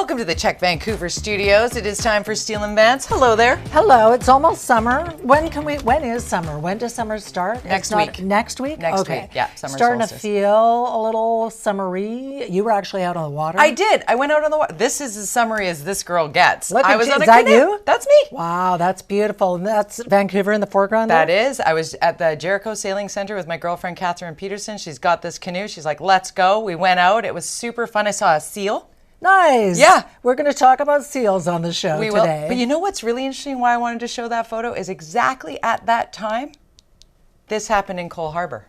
Welcome to the CHEK Vancouver studios. It is time for Steele and Vance. Hello there. Hello, it's almost summer. When is summer? When does summer start? Next week. Next week? Next week, yeah, summer Starting solstice. to feel a little summery. You were actually out on the water? I did. I went out on the water. This is as summery as this girl gets. Look I at was you. on a Is that canoe. you? That's me. Wow, that's beautiful. And that's Vancouver in the foreground there? That is. I was at the Jericho Sailing Center with my girlfriend, Catherine Peterson. She's got this canoe. She's like, let's go. We went out. It was super fun. I saw a seal. Nice. Yeah. We're going to talk about seals on the show We today. will. But you know what's really interesting why I wanted to show that photo is exactly at that time, this happened in Cole Harbour.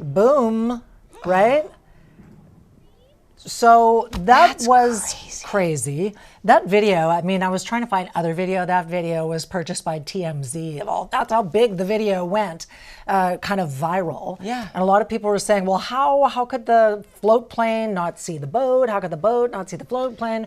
Boom, right? So that was crazy. That video, I mean, I was trying to find other video. That video was purchased by TMZ. Well, that's how big the video went, kind of viral. Yeah. And a lot of people were saying, well, how could the float plane not see the boat? How could the boat not see the float plane?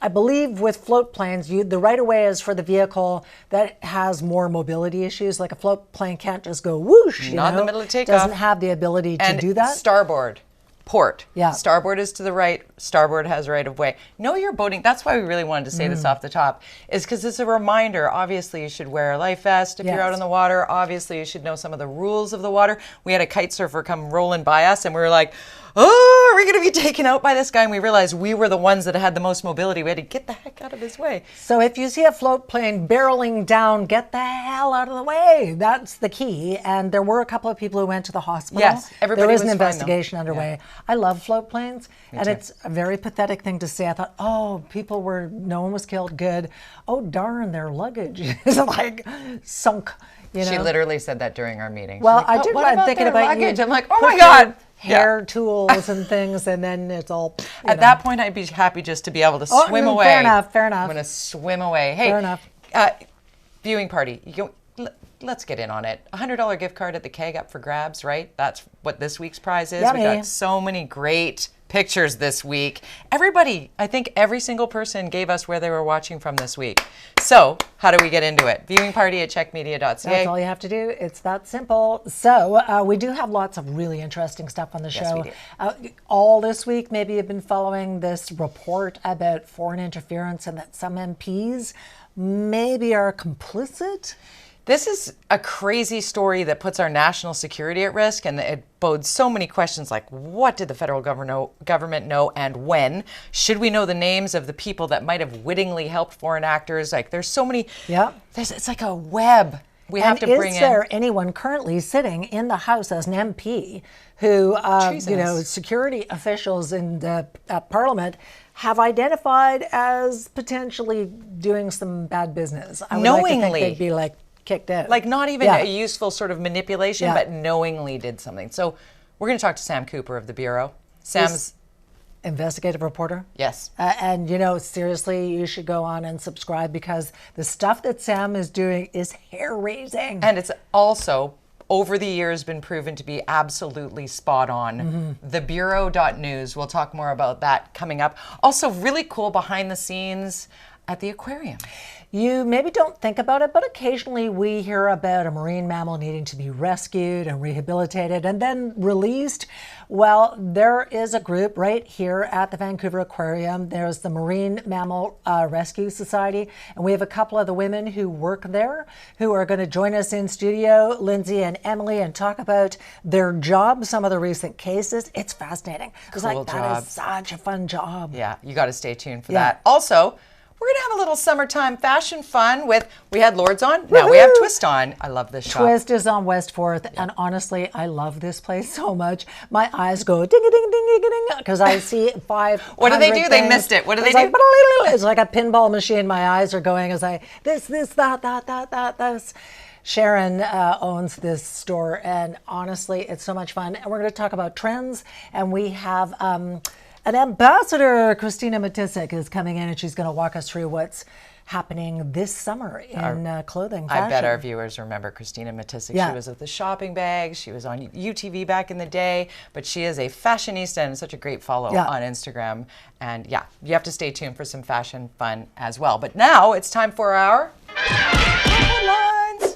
I believe with float planes, the right of way is for the vehicle that has more mobility issues. Like a float plane can't just go whoosh. Not in the middle of takeoff. Doesn't have the ability to do that. Starboard. Port. Yeah. Starboard is to the right. Starboard has right of way. Know your boating. That's why we really wanted to say this off the top, is because it's a reminder. Obviously, you should wear a life vest if you're out on the water. Obviously, you should know some of the rules of the water. We had a kite surfer come rolling by us, and we were like, oh, are we going to be taken out by this guy? And we realized we were the ones that had the most mobility. We had to get the heck out of his way. So if you see a float plane barreling down, get the hell out of the way. That's the key. And there were a couple of people who went to the hospital. Yes, everybody There is was an fine, though. investigation underway. Yeah. I love float planes, and too. it's a very pathetic thing to say. I thought, oh, no one was killed, good. Oh, darn, their luggage is like sunk. You know? She literally said that during our meeting. Well, She's like, I did. what I'm about thinking their about luggage? you. I'm like, oh Put my God. your hair tools and things, and then it's all. At that point, I'd be happy just to be able to swim away. Fair enough. Fair enough. I'm going to swim away. Hey, Fair enough. Viewing party. Let's get in on it. $100 gift card at the CHEK up for grabs, right? That's what this week's prize is. Yummy. We got so many great pictures this week. Everybody, I think every single person gave us where they were watching from this week. So how do we get into it? Viewing party at chekmedia.ca. That's all you have to do. It's that simple. So we do have lots of really interesting stuff on the show. Yes, we do. All this week, maybe you've been following this report about foreign interference and that some MPs maybe are complicit. This is a crazy story that puts our national security at risk, and it bodes so many questions like, what did the federal government know and when? Should we know the names of the people that might have wittingly helped foreign actors? Like, there's so many. Yeah. It's like a web. We have to bring in. Is there anyone currently sitting in the House as an MP who, security officials in the Parliament have identified as potentially doing some bad business? I would like to think they'd be like, kicked out. Like not even a useful sort of manipulation, but knowingly did something. So we're going to talk to Sam Cooper of the Bureau. Sam's investigative reporter. Yes. And seriously, you should go on and subscribe because the stuff that Sam is doing is hair-raising. And it's also over the years been proven to be absolutely spot on. Thebureau.news. We'll talk more about that coming up. Also really cool behind the scenes at the aquarium. You maybe don't think about it, but occasionally we hear about a marine mammal needing to be rescued and rehabilitated and then released. Well, there is a group right here at the Vancouver Aquarium. There's the Marine Mammal Rescue Society, and we have a couple of the women who work there who are going to join us in studio, Lindsay and Emily, and talk about their job, some of the recent cases. It's fascinating. Cool that is such a fun job. Yeah, you got to stay tuned for that. Also, we're going to have a little summertime fashion fun we had Lords on, now we have Twist on. I love this shop. Twist is on West 4th, and honestly, I love this place so much. My eyes go ding-a-ding-ding-a-ding, because I see 500 What do they do? things. They missed it. What do they do? It's like a pinball machine. My eyes are going as I, this, that. Sharon owns this store, and honestly, it's so much fun. And we're going to talk about trends, and we have an ambassador, Christina Matisek, is coming in, and she's going to walk us through what's happening this summer in clothing fashion. I bet our viewers remember Christina Matisek. Yeah. She was with the shopping bags. She was on UTV back in the day, but she is a fashionista and such a great follow on Instagram. And yeah, you have to stay tuned for some fashion fun as well. But now it's time for our headlines.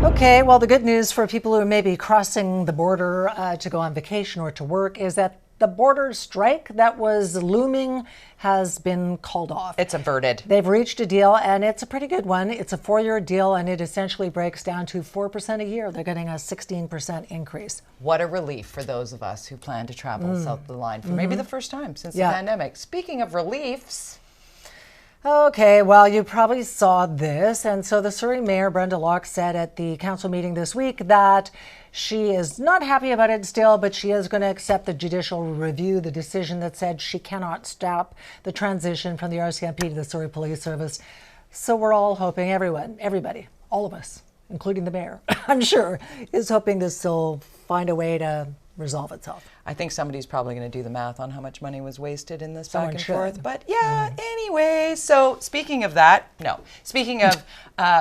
Okay, well, the good news for people who may be crossing the border to go on vacation or to work is that the border strike that was looming has been called off. It's averted. They've reached a deal, and it's a pretty good one. It's a 4-year deal, and it essentially breaks down to 4% a year. They're getting a 16% increase. What a relief for those of us who plan to travel south of the line for maybe the first time since the pandemic. Speaking of reliefs. Okay, well, you probably saw this. And so the Surrey Mayor, Brenda Locke, said at the council meeting this week that she is not happy about it still, but she is going to accept the judicial review, the decision that said she cannot stop the transition from the RCMP to the Surrey Police Service. So we're all hoping, everybody, all of us, including the mayor, I'm sure, is hoping this will find a way to resolve itself. I think somebody's probably going to do the math on how much money was wasted in this Someone back and should. forth. But yeah, anyway, so speaking of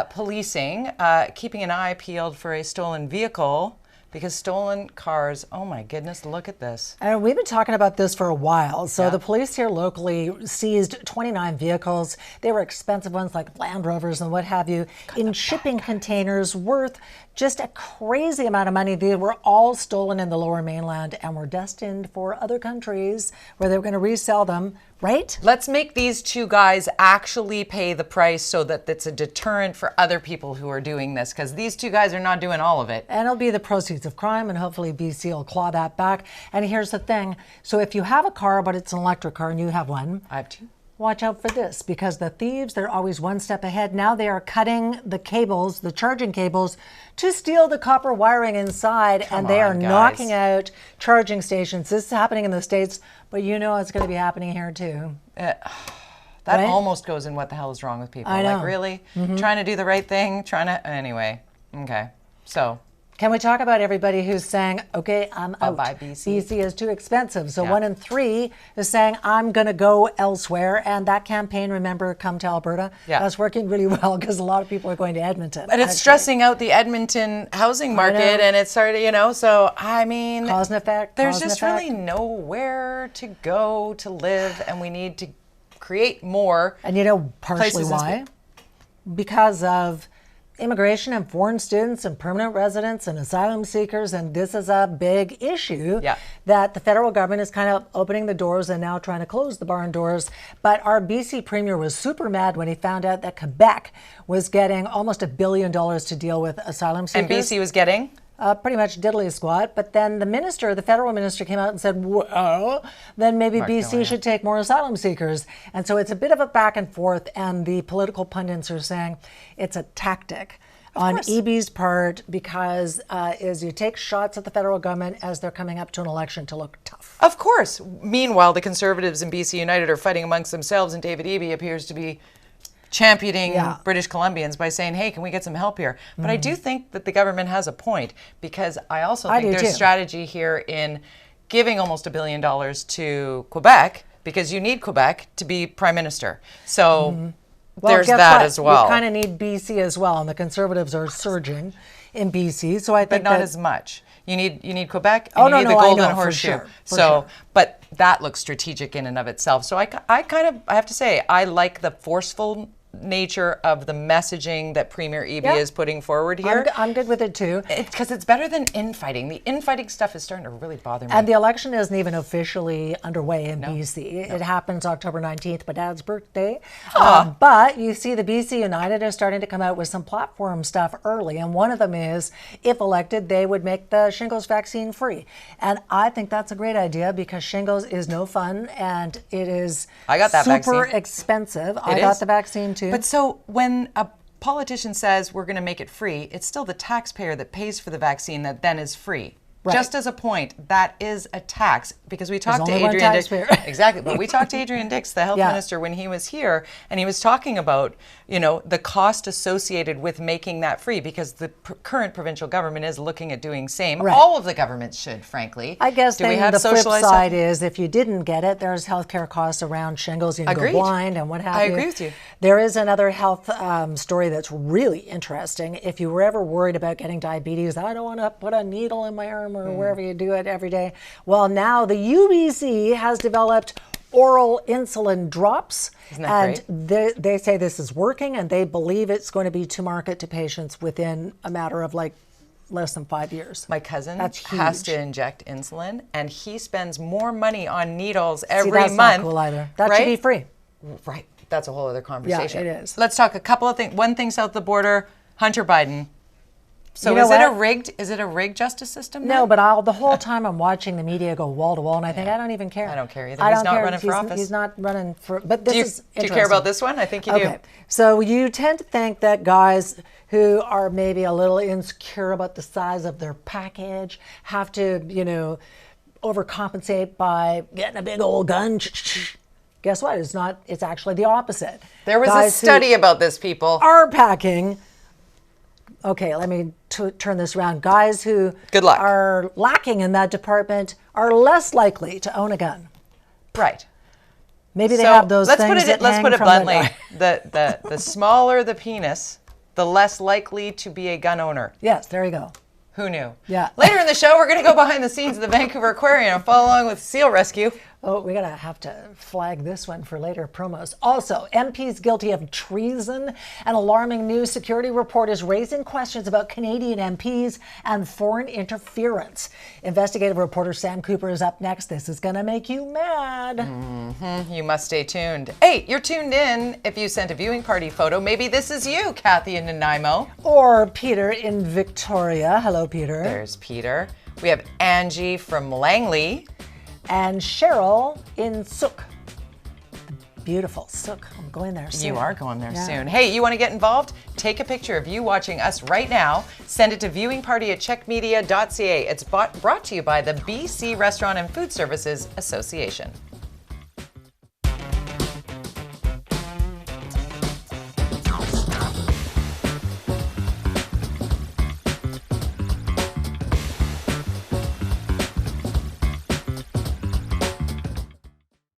policing, keeping an eye peeled for a stolen vehicle, because stolen cars, oh my goodness, look at this. And we've been talking about this for a while. So the police here locally seized 29 vehicles. They were expensive ones like Land Rovers and what have you, in shipping containers worth just a crazy amount of money. They were all stolen in the Lower Mainland and were destined for other countries where they were going to resell them, right? Let's make these two guys actually pay the price so that it's a deterrent for other people who are doing this, because these two guys are not doing all of it. And it'll be the proceeds of crime, and hopefully BC will claw that back. And here's the thing. So if you have a car, but it's an electric car and you have one, I have two. watch out for this, because the thieves, they're always one step ahead. Now they are cutting the cables, the charging cables, to steal the copper wiring inside, and they are knocking out charging stations. This is happening in the States, but you know it's going to be happening here too. That Right? almost goes in what the hell is wrong with people. I know. Like, really? Trying to do the right thing? Anyway. Okay. So. Can we talk about everybody who's saying, okay, I'm out. Bye, BC. BC is too expensive. So 1 in 3 is saying, I'm going to go elsewhere. And that campaign, remember, Come to Alberta, that's working really well because a lot of people are going to Edmonton. But it's stressing out the Edmonton housing market, and it's starting, so I mean. Cause and effect. There's just really nowhere to go to live, and we need to create more. And partially why? Because of immigration and foreign students and permanent residents and asylum seekers, and this is a big issue that the federal government is kind of opening the doors and now trying to close the barn doors. But our BC Premier was super mad when he found out that Quebec was getting almost $1 billion to deal with asylum seekers. And BC was getting? Pretty much diddly squat. But then the federal minister came out and said, well, then maybe BC should take more asylum seekers. And so it's a bit of a back and forth, and the political pundits are saying it's a tactic on EB's part, because is you take shots at the federal government as they're coming up to an election to look tough. Of course. Meanwhile, the Conservatives in BC United are fighting amongst themselves, and David Eby appears to be championing British Columbians by saying, hey, can we get some help here? But I do think that the government has a point, because I also think there's strategy here in giving almost $1 billion to Quebec, because you need Quebec to be prime minister. So there's that as well. We kind of need BC as well, and the Conservatives are surging in BC. So I think but not as much. You need Quebec, and you need the I golden know, horseshoe. For sure. But that looks strategic in and of itself. So I have to say, I like the forceful nature of the messaging that Premier Eby is putting forward here. I'm good with it too. Because it's better than infighting. The infighting stuff is starting to really bother me. And the election isn't even officially underway in BC. It happens October 19th, my dad's birthday. But you see the BC United are starting to come out with some platform stuff early. And one of them is, if elected, they would make the shingles vaccine free. And I think that's a great idea, because shingles is no fun, and it is super expensive. I got the vaccine too. But so when a politician says we're going to make it free, it's still the taxpayer that pays for the vaccine that then is free. Right. Just as a point, that is a tax, because we talked to Adrian Dix. Exactly, but we talked to Adrian Dix, the health minister, when he was here, and he was talking about, the cost associated with making that free, because the current provincial government is looking at doing same. Right. All of the governments should, frankly. I guess the flip side is, if you didn't get it, there's healthcare costs around shingles. You can go blind and what have you. I agree with you. There is another health story that's really interesting. If you were ever worried about getting diabetes, I don't want to put a needle in my arm or wherever you do it every day. Well, now the UBC has developed oral insulin drops. Isn't that and they say this is working, and they believe it's going to be to market to patients within a matter of like less than 5 years. My cousin That's has huge. to inject insulin, and he spends more money on needles See, every that's month. not cool either. That right? should be free. Right. That's a whole other conversation. Yeah, it is. Let's talk a couple of things. One thing south of the border, Hunter Biden. So You know is it a what? rigged? Is it a rigged justice system? No, then? but the whole time I'm watching the media go wall to wall, and I think I don't even care. I don't care either. I He's don't not care. running for office. He's not running for. But this is Do you interesting. care about this one? I think you Okay, so you tend to think that guys who are maybe a little insecure about the size of their package have to, overcompensate by getting a big old gun. Guess what? It's not. It's actually the opposite. do. There was a Guys who study about this, people. are packing. Okay, let me turn this around. Guys who Good luck. are lacking in that department are less likely to own a gun. Right. Maybe they So have those let's things put it. that Let's hang put it from bluntly. The smaller the penis, the less likely to be a gun owner. Yes, there you go. Who knew? Yeah. Later in the show, we're going to go behind the scenes of the Vancouver Aquarium and follow along with seal rescue. Oh, we're going to have to flag this one for later promos. Also, MPs guilty of treason. An alarming new security report is raising questions about Canadian MPs and foreign interference. Investigative reporter Sam Cooper is up next. This is going to make you mad. You must stay tuned. Hey, you're tuned in if you sent a viewing party photo. Maybe this is you, Kathy in Nanaimo. Or Peter in Victoria. Hello, Peter. There's Peter. We have Angie from Langley. And Cheryl in Sook. Beautiful Sook. I'm going there soon. You are going there Yeah. soon. Hey, you want to get involved? Take a picture of you watching us right now. Send it to viewingparty@chekmedia.ca. It's brought to you by the BC Restaurant and Food Services Association.